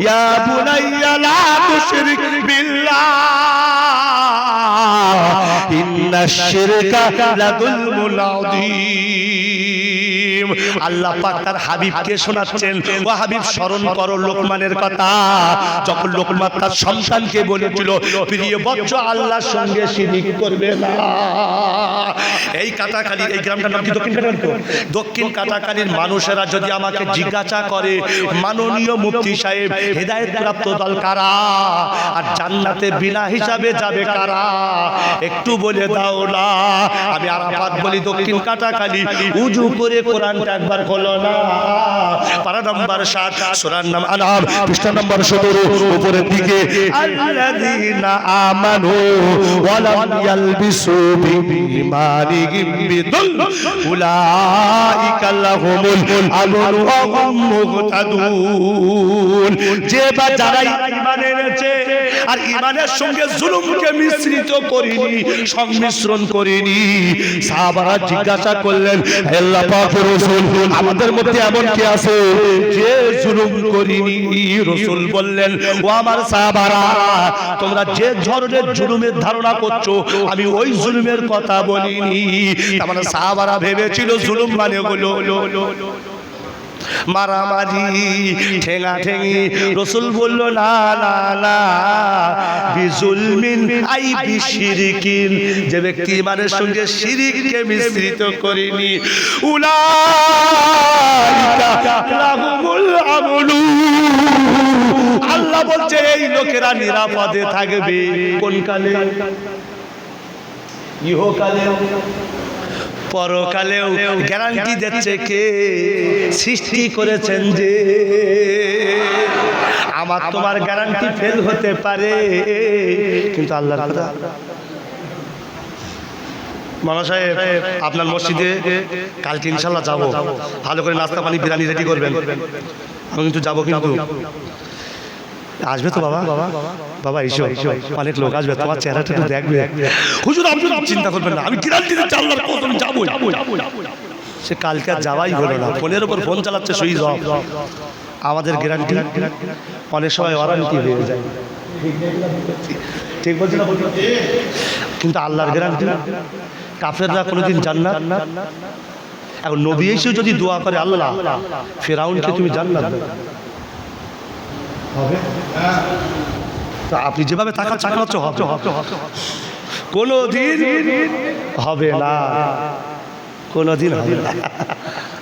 ইয়া বুনাইয়া লা তুশরিক বিল্লাহ ইন্নাশ শিরকা লাযুলমুন আযীম। আল্লাহ পাক তার হাবিবকে শোনাচ্ছেন, ও হাবিব স্মরণ করো লোকমানের কথা। যখন লোকমান তার সন্তানকে বলেছিল, প্রিয় বৎস আল্লাহর সঙ্গে শিরিক করবে না। এই কাটাখালী, এই গ্রামটার নাম কি দক্ষিণ কাটাখালী? দক্ষিণ কাটাখালীর মানুষেরা যদি আমাকে জিজ্ঞাসা করে, মাননীয় মুফতি সাহেব, হেদায়েত প্রাপ্ত দল কারা আর জান্নাতে বিনা হিসাবে যাবে কারা, একটু বলে দাও না। আমি আরাফাত বলি দক্ষিণ কাটাখালী। উজু করে কোরআনটা একবার খোলো না, পারা নাম্বার 7, সূরার নাম আনআম, পৃষ্ঠা নাম্বার 17, উপরের দিকে আল্লাযীনা আমানু ওয়া লাম ইয়ালবিসু বিঈমানিহিম বিযুলম উলাইকা লাহুমুল আমনু ওয়া হুম মুহতাদুন। যে বা যারা ঈমান এনেছে আর ঈমানের সঙ্গে জুলুমকে মিশ্রিত করেনি, সংমিশ্রণ করেনি। সাহাবারা জিজ্ঞাসা করলেন, আল্লাহ পাকের রাসূল, আমাদের মধ্যে এমন কি আছে যে জুলুম করেনি? রাসূল বললেন, ও আমার সাহাবারা, তোমরা যে ধরনের জুলুমের ধারণা করছো আমি ওই জুলুমের কথা বলিনি। আমার সাহাবারা ভেবেছিল জুলুম মানে হলো মারামারি, ঠেঙা ঠেঙি। রাসূল বলল, না না না, বিজুলমিন আই বিশিরকিন, যে ব্যক্তি ইমানের সঙ্গে শিরককে মিশ্রিত করেনি, উলাইকা লাহুমুল আমনু। আল্লাহ বলছে এই লোকেরা নিরাপদে থাকবে। কোন কালে? ইহকালে, পরকালেও। গ্যারান্টি দিচ্ছে কে? সৃষ্টি করেছেন যে। আমার তোমার গ্যারান্টি ফেল হতে পারে, কিন্তু আল্লাহর কথা। মামা সাহেব, আপনার মসজিদে কালকে ইনশাল্লাহ যাবো, ভালো করে নাস্তা পানি বিরিয়ানি রেডি করবেন। আমি কিন্তু যাবো, কিন্তু আসবে তো বাবা? বাবা এসো, অনেক লোক আসবে, তোমার চেহারাটা একটু দেখবে। হুজুর আপনি চিন্তা করবেন না, আমি গ্যারান্টি দিচ্ছি আল্লাহর কসম যাবো। সে কালকে যাওয়াই হলো না, ফোনের উপর ফোন চালাচ্ছে সুইচ অফ। আমাদের গ্যারান্টি অনেক সময় ওয়ারেন্টি হয়ে যায়, ঠিক বলছি না? কিন্তু আল্লাহর গ্যারান্টি, কাফেররা কোনোদিন জান্নাত। এখন নবী এসেও যদি দোয়া করে, আল্লাহ ফিরআউনকে তুমি জান্নাত দাও, হবে? তো আপনি যেভাবে তাকাচ্ছেন হবে? কোনোদিন হবে না, কোনোদিন হবে না।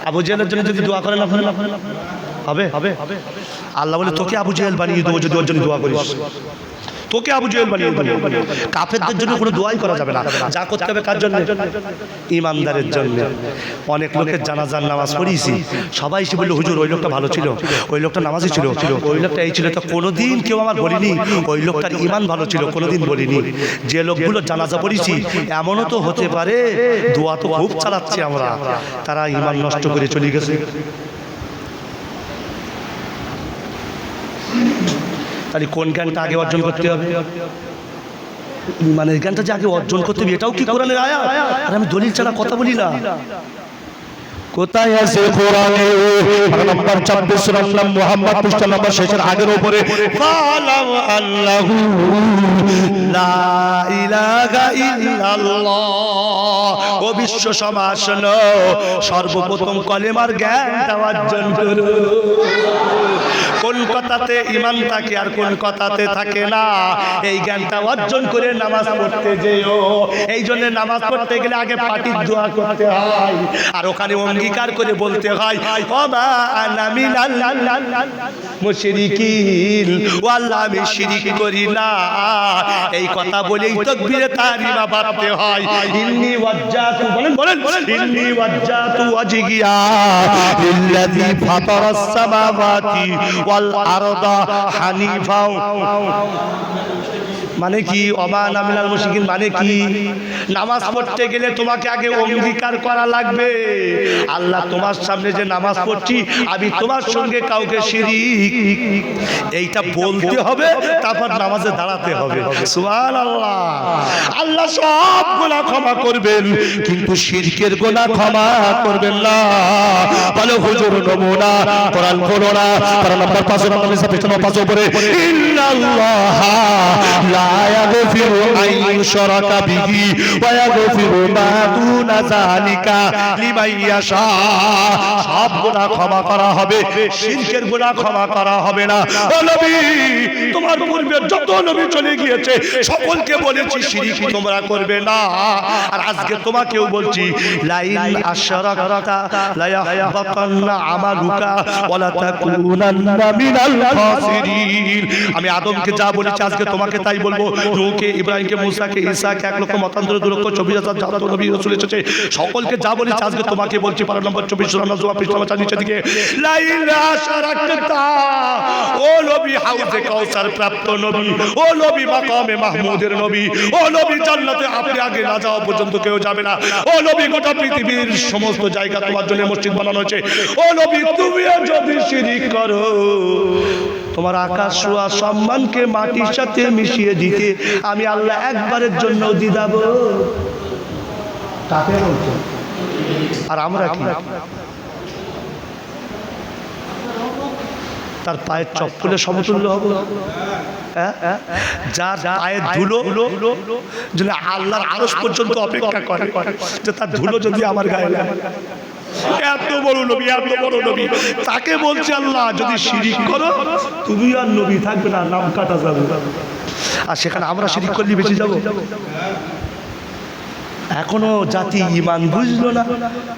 আবু জেহেলের জন্য যদি দোয়া করেন হবে? আল্লাহ বলে, তোকে আবু জেহেল বানিয়ে দেবো যদি ওর জন্য দোয়া করিস। তোকে আবু জেহেল বানিয়ে দেবো। কাফেরদের জন্য কোনো দোয়াই করা যাবে না। যা করতে হবে কার জন্য? ইমানদারের জন্য। অনেক লোকের জানাজার নামাজ পড়িয়েছি, সবাই এসে বললো, হুজুর ওই লোকটা ভালো ছিল, ওই লোকটা নামাজি ছিল, ওই লোকটা এই ছিল। তো কোনোদিন কেউ আমার বলিনি ওই লোকটার ইমান ভালো ছিল, কোনোদিন বলিনি। যে লোকগুলো জানাজা পড়িয়েছি, এমনও তো হতে পারে দোয়া তো খুব চালাচ্ছি আমরা, তারা ইমান নষ্ট করে চলে গেছে। তাহলে কোন জ্ঞানটা আগে অর্জন করতে হবে? মানে জ্ঞানটা যে আগে অর্জন করতে হবে, এটাও কি কোরআনের আয়াত? আর আমি দলিল ছাড়া কথা বলি না। কোথায় আছে কোরআনে? নাম্বার 26 সূরা মুহাম্মদ, পৃষ্ঠা নাম্বার শেষের আগের উপরে, ফালাম আল্লাহু লা ইলাহা ইল্লাল্লাহ। ও বিশ্ব সমাজ শোনো, সর্বপ্রথম কলেমার জ্ঞানটা অর্জন করো। কোন কথাতে ঈমান থাকে আর কোন কথাতে থাকে না, এই জ্ঞানটা অর্জন করে নামাজ পড়তে যেও। এই জন্য নামাজ পড়তে গেলে আগে পাটির দোয়া করতে হয়, আর ওখানে অঙ্গীকার করে বলতে হয়, ওমা আনা মিনাল মুশরিকিন, ও আল্লাহ আমি শিরক করি না। এই কথা বলেই তাকবীরে তাহরিমা পড়তে হয়। ইন্নী ওয়াজ্জাতু, বলেন ইন্নী ওয়াজ্জাতু ওয়াজহিয়া লিল্লাযী ফাতারাস সামাওয়াতি ওয়াল আরদা হানিফা। মানে কি ওমা নামিনাল মুশরিকিন মানে কি? নামাজ পড়তে গেলে তোমাকে আগে অঙ্গীকার করা লাগবে, আল্লাহ তোমার সামনে যে নামাজ পড়ছি আমি তোমার সঙ্গে কাউকে শিরিক, এইটা বলতে হবে, তারপর নামাজে দাঁড়াতে হবে। সুবহানাল্লাহ। আল্লাহ সব গুনাহ ক্ষমা করবেন, কিন্তু শিরকের গুনাহ ক্ষমা করবেন না। বলে হুজুর নমুনা কোরআন পড়ো না, কোরআন নাম্বার 5 নম্বর পেছনে 5 উপরে ইন্নাল্লাহা লা ইয়াগফিরু আন ইউশরাকা বিহি ওয়া ইয়াগফিরু মা দুনা যালিকা লিমান ইয়াশা। সব গুনাহ ক্ষমা করা হবে, শিরকের গুনাহ ক্ষমা করা হবে না। ও নবী, তোমার পূর্বে যত নবী চলে গিয়েছে সকলকে বলেছি শিরক তোমরা করবে না, আর আজকে তোমাকেও বলছি লাইন আশরাকতা লা ইয়াহবাতান্না আমালুকা ওয়া লা তাকুনান্না মিনাল খাসিরিন। আমি আদমকে যা বলেছি আজকে তোমাকে তাই বলবো, নূহকে, ইব্রাহিমকে, মূসাকে, ঈসাকে, 1 লক্ষ মতান্তরে 2 লক্ষ 24,000 যত নবী রাসূল এসেছে সকলকে যা বলেছি আজকে তোমাকে বলছি। পারা নম্বর 24 সূরা নাজম পৃষ্ঠা নম্বর 4 নিচের দিকে লাইন আশরাকতা, ও নবী হাউজে কাউসার প্রাপ্ত নবী, ও নবী মাকামে মাহমুদের নবী, ও নবী জান্নাতে আপনি আগে না যাওয়া পর্যন্ত কেউ যাবে না। ও নবী গোটা পৃথিবীর সমস্ত জায়গা তোমার জন্য মসজিদ বানানো হয়েছে। ও নবী তুমিও যদি শিরক করো তোমার আকাশ সোয়া সম্মানকে মাটির সাথে মিশিয়ে দিতে আমি আল্লাহ একবারের জন্য দিদাবো। কাকে বলছো? আর আমরা কি তার পায়ের চপ্পলে সমতুল্য হবো? যার পায়ের ধুলো যদি আল্লাহর আরশ পর্যন্ত অপেক্ষা করে যে তার ধুলো যদি আমার গায়ে লাগে, এত বড় নবী, এত বড় নবী, তাকে বলছে আল্লাহ যদি শিরক করো তুমি আর নবী থাকবে না, নাম কাটা যাবে। আর সেখানে আমরা শিরক করলে বেঁচে যাবো? এখনো জাতি ঈমান বুঝলো না,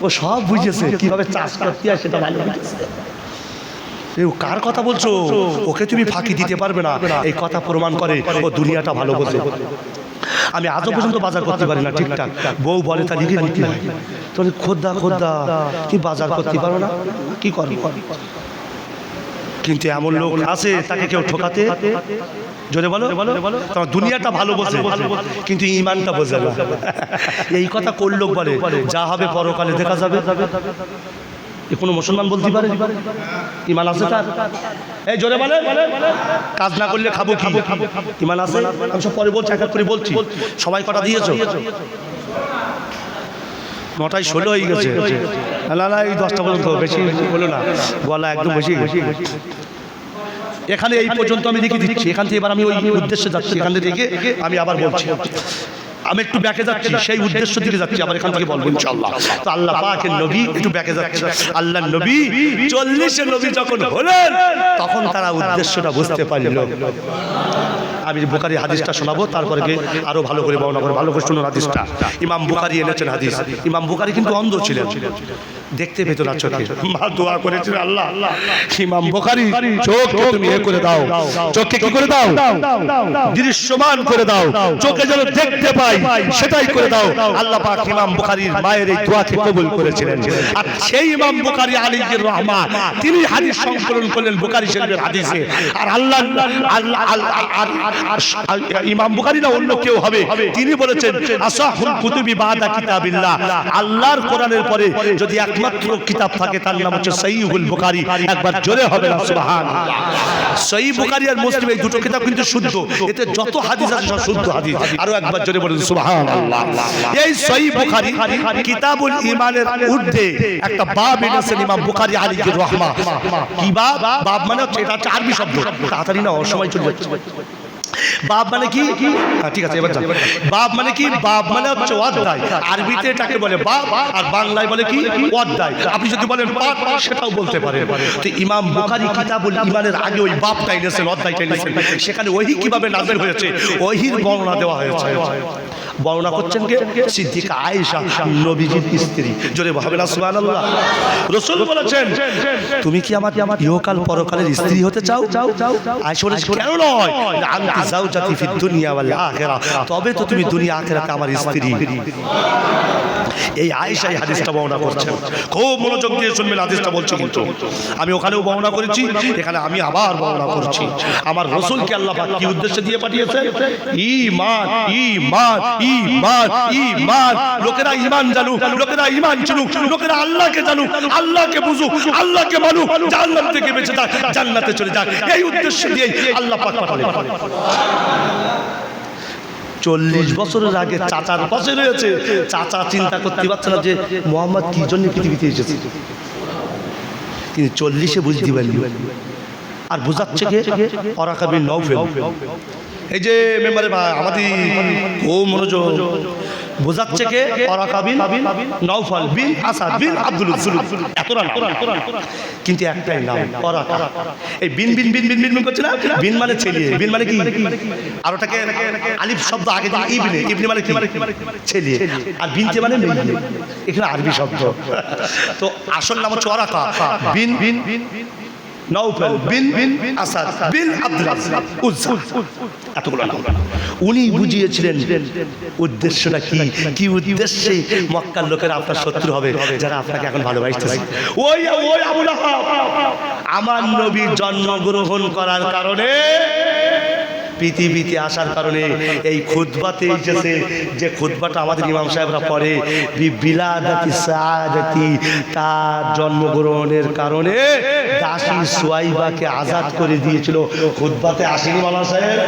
ও সব বুঝেছে কিভাবে চাষ করতে হয় সেটা ভালো বুঝেছে। কার কথা বলছো? ওকে তুমি ফাঁকি দিতে পারবে না, এই কথা প্রমাণ করে ও দুনিয়াটা ভালো বোঝে। আমি আজও পর্যন্ত বাজার করতে পারি না ঠিকঠাক, বউ বলে তা লিখে নিতে হয়, তোর খোদ্দা কি বাজার করতে পারো না, কি করবি? কিন্তু এমন লোক আছে তাকে কেউ ঠকাতে, জোরে বলো, তোমার দুনিয়াটা ভালো বোঝে কিন্তু ঈমানটা বোঝে না। এই কথা কোন লোক বলে? যা হবে পরকালে দেখা যাবে। কোনো মুসলমান বলতে পারে ঈমান আছে তার? এই জোরে বলে, কাজ না করলে খাবো কি? ঈমান আছে? আমি সব পরে বলছি, এক এক করে বলছি। সবাই কটা দিয়েছো? 9টায় 16 হয়ে গেছে। না এই 10টা পর্যন্ত, বেশি বলো না, গলা একদম বেশি। এখানে এই পর্যন্ত আমি লিখে দিচ্ছি, এখান থেকে এবার আমি ওই উদ্দেশ্যে যাচ্ছি, এখান থেকে আমি আবার বলছি। আমি একটু ব্যাকে যাচ্ছি, সেই উদ্দেশ্য দিকে যাচ্ছি, আবার এখান থেকে বলবো ইনশাআল্লাহ। তো আল্লাহ পাকের নবী, একটু ব্যাকে যাচ্ছি, আল্লাহর নবী 40 নবী যখন হলেন তখন তারা উদ্দেশ্যটা বুঝতে পারল। আমি বুখারী হাদিসটা শোনাবো, তারপরে আরো ভালো করে বর্ণনা করব। ভালো করে শুনুন হাদিসটা। ইমাম বুখারী এনেছেন হাদিস। ইমাম বুখারী কিন্তু অন্ধ ছিলেন, দেখতে পেত না চোখে। মা দোয়া করেছিলেন, আল্লাহ ইমাম বুখারী চোখকে তুমি এ করে দাও, চোখকে কি করে দাও? দৃশ্যমান করে দাও, চোখে যেন দেখতে পাই সেটাই করে দাও। আল্লাহ পাক ইমাম বুখারীর মায়ের এই দোয়াকে কবুল করেছিলেন। আর সেই ইমাম বুখারী আলাইহির রহমান তিনি হাদিস সংকলন করলেন বুখারী শরীফের হাদিসে। আর আল্লাহ ইমাম বুখারী না অন্য কেউ হবে, তিনি বলেছেন আসাহুল কুতুবি বাদা কিতাবিল্লাহ, আল্লাহর কোরআনের পরে যদি একমাত্র কিতাব থাকে তার নাম হচ্ছে সহিহুল বুখারী। একবার জোরে হবে না সুবহানাল্লাহ। সহিহ বুখারী আর মুসলিম এই দুটো কিতাব কিন্তু শুদ্ধ, এতে যত হাদিস আছে সব শুদ্ধ হাদিস। আরো একবার জোরে বলুন সুবহানাল্লাহ। এই সহিহ বুখারী কিতাবুল ঈমানের ঊর্ধ্বে একটা বাব এনেছেন ইমাম বুখারী আলাইহির রহমান। কি বাব? বাব মানে হচ্ছে, এটা হচ্ছে আরবি শব্দ, তাড়াতাড়ি না অসময় চলে যাচ্ছে। বাব মানে কি? ঠিক আছে এবার জান। বাব মানে কি? বাব মানে হচ্ছে অধ্যায়। আরবিতে এটাকে বলে বাব, আর বাংলায় বলে কি? অধ্যায়। আপনি যদি বলেন পাঠ, সেটাও বলতে পারেন। তো ইমাম বুখারী কিতাবুল ঈমানের আগে ওই বাবটা এনেছেন, অধ্যায়টা এনেছেন। সেখানে ওহী কিভাবে নাযিল হয়েছে ওহীর বর্ণনা দেওয়া হয়েছে। বর্ণনা করছেন কে? সিদ্দিকা আয়েশা, নবীজির স্ত্রী। জোরে বলবেন না সুবহানাল্লাহ। রাসূল বলেছেন, তুমি কি আমার ইহকাল পরকালের স্ত্রী হতে চাও? আয়েশা বলেছে, কেন নয়, আনতি যাওজাতি ফিদ দুনিয়া ওয়াল আখিরাহ, তবে তো তুমি দুনিয়া আখিরাতে আমার স্ত্রী। এই আয়েশা এই হাদিসটা বর্ণনা করছেন। খুব মনোযোগ দিয়ে শুনবেন, হাদিসটা বলছি কিন্তু আমি ওখানেও বর্ণনা করেছি, এখানে আমি আবার বর্ণনা করছি। আমার রাসূলকে আল্লাহ পাক কি উদ্দেশ্যে দিয়ে পাঠিয়েছেন? ঈমান, ঈমান, ঈমান, ঈমান। লোকেরা ঈমান জানুক, লোকেরা ঈমান চিনুক, লোকেরা আল্লাহকে জানুক, আল্লাহকে বুঝুক, আল্লাহকে মানুক, জাহান্নাম থেকে বেঁচে যাক, জান্নাতে চলে যাক। এই উদ্দেশ্য দিয়ে আল্লাহ পাক পাঠালেন। 40 বছরের আগে চাচার পাশে রয়েছে, চাচা চিন্তা করতে পারছে না যে মোহাম্মদ কি জন্য পৃথিবীতে এসেছে। তিনি 40-এ বুঝতে পারলেন। আর বোঝাচ্ছে কে? ওরাকা বিন নওফেল। এই যে মেম্বারে আমাদের খুব মনোযোগ, বোঝাচ্ছে কে? ওরাকা বিন নওফল বিন আসাদ বিন আব্দুল উজ্জুল। এতটা নাম, কিন্তু একটাই নাম ওরাকা। এই বিন বিন বিন বিন বিন করছে না, বিন মানে ছেলে, বিন মানে কি? আর ওটাকে আলিফ শব্দ আগে দিয়ে ইবনে, ইবনে মানে কি? ছেলে। আর বিনতে মানে মেয়ে, এখানে আরবি শব্দ। তো আসল নাম হচ্ছে ওরাকা বিন নওফল বিন আসাদ বিন আব্দুল উজ্জা। এতগুলো নাম উনি বুঝিয়েছিলেন উদ্দেশ্যটা কি, কি উদ্দেশ্যে মক্কার লোকেরা আপনার শত্রু হবে, যারা আপনাকে এখন ভালোবাসতেছে। ওই ওই আবু লাহাব আমার নবীর জন্মগ্রহণ করার কারণে, পৃথিবীতে আসার কারণে এই খুতবাতে এসেছে, যে খুতবাটা আমাদের ইমাম সাহেবরা পড়ে, বিলাদাতি সাআদাতি, তার জন্মগ্রহণের কারণে দাসী সুয়াইবাকে আজাদ করে দিয়েছিল। খুতবাতে আসেনি মাওলানা সাহেব?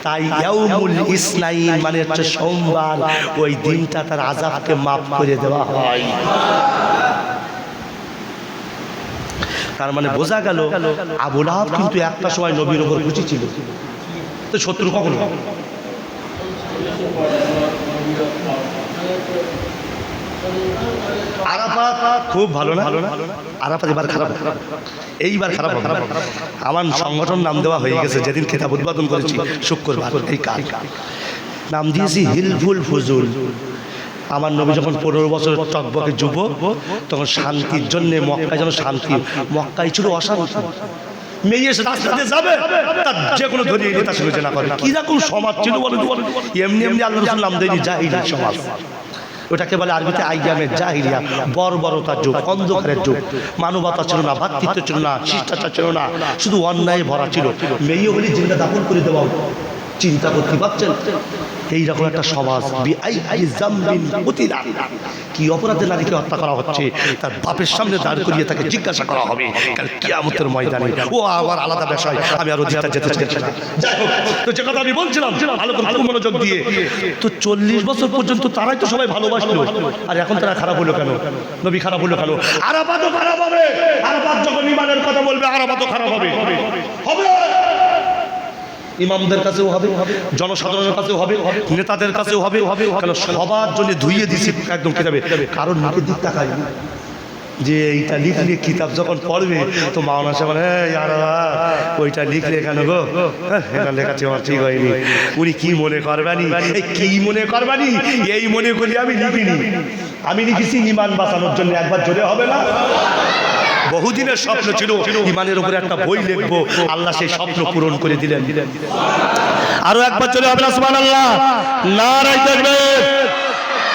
তাই ইয়াউমুল ইসনাইন মানে হচ্ছে সোমবার, ওই দিনটা তার আযাবকে মাফ করে দেওয়া হয়। তার মানে বোঝা গেল আবু লাহাব কিন্তু একটা সময় নবীর উপর খুশি ছিল, তো শত্রু কখন? আরাফাত খুব ভালো না, আরাফাত এবার খারাপ, এইবার খারাপ হবে। আমার সংগঠন নাম দেওয়া হয়ে গেছে, যেদিন খেতাব উদ্বোধন করেছি শুক্রবার, এই কাজ নাম দিয়েছি হিলফুল ফুজুল। আমার নবী যখন 15 বছরের টকবকে যুবক, তখন শান্তির জন্য মক্কায় যেন শান্তি, মক্কায় ছিল অশান্তি। মেয়ে এসে রাস্তাতে যাবে, তার যে কোনো ধরিয়ে নিয়ে তার সঙ্গে না করে, কিরকম সমাজ ছিল বলে। এমনি এমনি আল্লাহ রাসূল নাম দেয়নি জাহিলি সমাজ, ওটাকে বলে আরবিতে আইয়ামের জাহিলিয়া, বর্বরতার যুগ, অন্ধকারের যুগ। মানবতা ছিল না, ভ্রাতৃত্ব ছিল না, শিষ্টাচার ছিল না, শুধু অন্যায় ভরা ছিল। মেয়ে বলি জিন্দা দাফন করে দেওয়া, চিন্তা করতে পারছেন? এইরকম একটা সমাজ। কি অপরাধে নারীকে হত্যা করা হচ্ছে, তার বাপের সামনে দাঁড় করিয়ে তাকে জিজ্ঞাসা করা হবে কাল কিয়ামতের ময়দানে। ও আবার আলাদা বিষয়, আমি আর অধিকটা যেতে চাইছি না। যাই হোক, তো যে কথা আমি বলছিলাম, ভালো মনোযোগ দিয়ে, তো 40 বছর পর্যন্ত তারাই তো সবাই ভালোবাসলো, আর এখন তারা খারাপ হলো কেন? নবী খারাপ হলো কেন? আরাফাতও খারাপ হবে। আরাফাত যখন ঈমানের কথা বলবে, আরাফাতও খারাপ হবে। ইমামদের কাছেও হবে, জনসাধারণের কাছেও হবে, নেতাদের কাছেও হবে। কেন? সবার জন্য ধুইয়ে দিছি একদম কিতাবে, কারণ মুখের দিক তাকাই যে এইটা লিখলে কিতাব যখন পড়বে তো মাওলানা সাহেব ওইটা লিখলে কেন গো, এটা লেখাচ্ছে আমার ঠিক হয়নি, উনি কি মনে করবানি, এই কি মনে করবানি, এই মনে করি আমি লিখিনি। আমি লিখেছি ইমান বাঁচানোর জন্য। একবার জোরে হবে না? বহুদিনের স্বপ্ন ছিল ইমানের উপরে একটা বই লিখবো, আল্লাহ সেই স্বপ্ন পূরণ করে দিলেন। আরো একবার চলে হবে না সুবহানাল্লাহ, নারায়ে তাকবীর।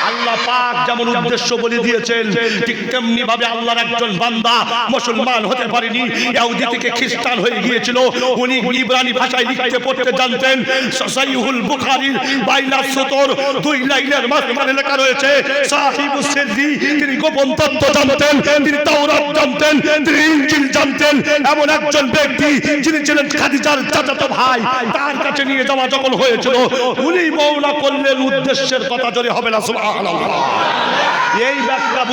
আল্লাহ পাক যেমন উদ্দেশ্য বলে দিয়েছেন, ঠিক তেমনি ভাবে আল্লাহর একজন বান্দা মুসলমান হতে পারেনি, ইহুদি থেকে খ্রিস্টান হয়ে গিয়েছিল। উনি ইব্রানি ভাষায় লিখতে পড়তে জানতেন। সহিহুল বুখারীর বাইনা সতর 2 লাইনের মাঝখানে লেখা রয়েছে সাহিবুস সিররি, তিনি গোপন তত্ত্ব জানতেন, তিনি তাওরাত জানতেন, তিনি ইনজিল জানতেন। এমন একজন ব্যক্তি যিনি ছিলেন খাদিজার চাচাতো ভাই, তার কাছে নিয়ে যাওয়া যখন হয়েছিল, উনি বর্ণনা করলেন উদ্দেশ্যের কথা জোরে হবে না সুবহানাল্লাহ। এই ব্যাখ্যা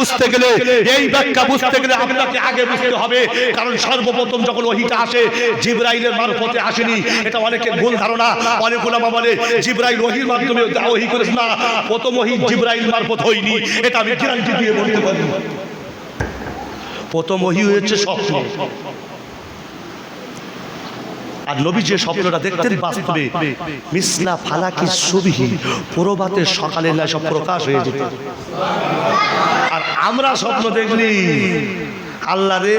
বুঝতে গেলে আপনাকে আগে বুঝতে হবে, কারণ সর্বপ্রথম যখন ওহীটা আসে জিবরাইলের মারফতে আসেনি। এটা অনেকের ভুল ধারণা। অনেক উলামা বলে জিবরাইল ওহীর মাধ্যমে ওহী করেছে, না, প্রথম ওহী জিবরাইল মারফত হয়নি, এটা আমি গ্যারান্টি দিয়ে বলতে পারি। প্রথম ওহী হয়েছে স্বপ্ন। আর নবী যে স্বপ্নটা দেখতেন বাস্তবে মিসলা ফালাকি সুবহি, প্রভাতের সকালে না সব প্রকাশ হয়ে যেত। আর আমরা স্বপ্ন দেখলি আল্লাহ রে,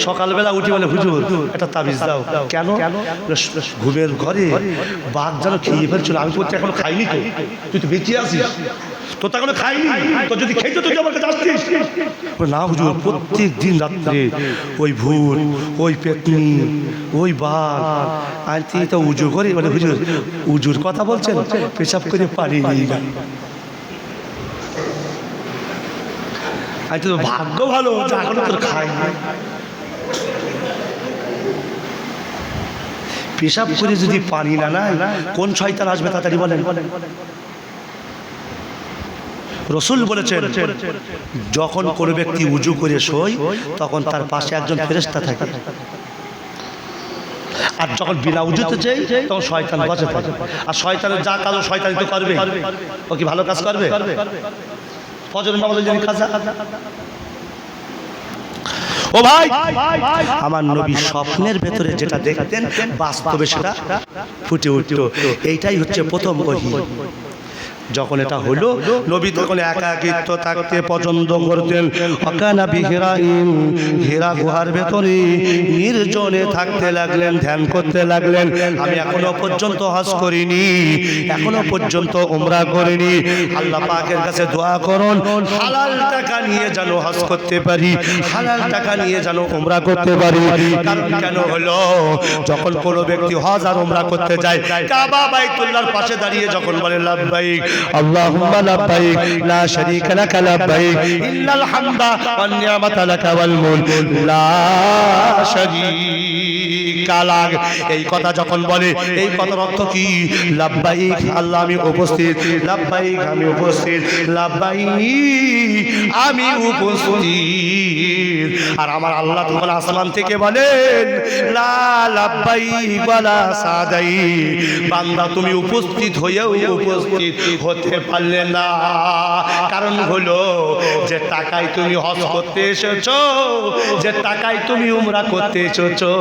সকালবেলা উঠি বলে হুজুর একটা তাবিজ দাও। কেন? ঘুমের ঘরে বাঘ যেন খেয়ে ফেলছিল। আমি বলছি এখনো খাইনি তো, তুই তো বেঁচে আছিস, তো এখনো খাইনি, তো যদি খেতে তুই আমার কাছে আসতিস। না হুজুর, প্রত্যেক দিন রাত্রে ওই ভূত, ওই পেতনি, ওই বাঘ আনতে তো উজু করি। বলে হুজুর উজুর কথা বলছেন, পেশাব করে পারি না। তো ভাগ্য ভালো, এখনো তোর খাই না। পেশাব করে যদি পানি না নাই, কোন শয়তান আসবে তাড়াতাড়ি বলেন। রসুল বলেছেন যখন কোনো ব্যক্তি উজু করে শোয় তখন তার পাশে একজন ফেরেশতা থাকে, আর যখন বিনা উজুতে যাই তখন শয়তান বসে থাকে। আর শয়তানের যা কাজ শয়তানি তো করবে, ও কি ভালো কাজ করবে? ফজরের নামাজে যদি কাজা। ও ভাই, আমার নবী স্বপ্নের ভেতরে যেটা দেখতেন বাস্তবে সেটা ফুটে উঠতো। এইটাই হচ্ছে প্রথম ওহী। যখন এটা হলো, নবী তখন একাকিত্ব থাকতে পছন্দ করতেন। অকানা বিহিরাইন, হীরা গুহার ভেতরে নির্জনে থাকতে লাগলেন, ধ্যান করতে লাগলেন। আমি এখনো পর্যন্ত হজ করিনি, এখনো পর্যন্ত উমরা করিনি। আল্লাহ পাকের কাছে দোয়া করুন হালাল টাকা নিয়ে যেন হজ করতে পারি, হালাল টাকা নিয়ে যেন উমরা করতে পারি। কারণ কেন হলো, যখন কোনো ব্যক্তি হজ আর উমরা করতে যায়, কাবা বাইতুল্লাহর পাশে দাঁড়িয়ে যখন বলে লাব্বাইক আল্লাহুম্মা লাব্বাইক লা শারীকা লাক লাব্বাইক ইন্নাল হামদা ওয়ান নি'মাতা লাক ওয়াল মুলক লা শারীকা লাক, এই কথা যখন বলে, এই কথার অর্থ কি? লাব্বাইক আল্লাহ আমি উপস্থিত, লাব্বাইক আমি উপস্থিত, লাব্বাইক আমি উপস্থিত। আর আমার আল্লাহ তখন আসমান থেকে বলেন লা লাব্বাইক ওয়ালা সাদাইক, বান্দা তুমি উপস্থিত হয়েও উপস্থিত হতে পারলে না। কারণ হলো যে টাকায় তুমি হজ করতে এসেছো, যে টাকায় তুমি উমরা করতে এসেছো,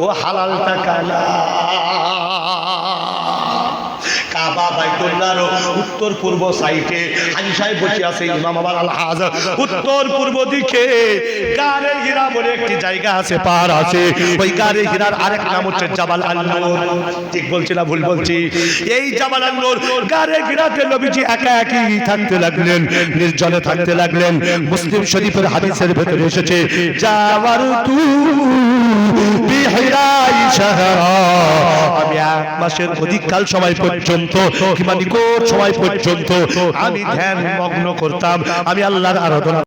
ও হালাল টাকা না। কাবা বাইতুল্লাহর উত্তর পূর্ব সাইডে হাজি সাহেব বসে আছে, ইমাম আবার আল-হাজ উত্তর পূর্ব দিকে গারে হীরা বলে একটি জায়গা আছে, পাহাড় আছে। ওই গারে হীরার আরেক নাম হচ্ছে জাবাল আন-নূর। ঠিক বলছি না ভুল বলছি? এই জাবাল আন-নূর গারে হীরাতে নবীজি একা একই থাকতে লাগলেন, নির্জনে থাকতে লাগলেন। মুসলিম শরীফের হাদিসের ভেতরে এসেছে জাওয়ারতু বিহিরাই শাহরা, আমি এক মাসের অধিককাল সময় পর্যন্ত কিংবা নিকট সময় পর্যন্ত আমি ধ্যান মগ্ন করতাম, আমি আল্লাহর আরাধনা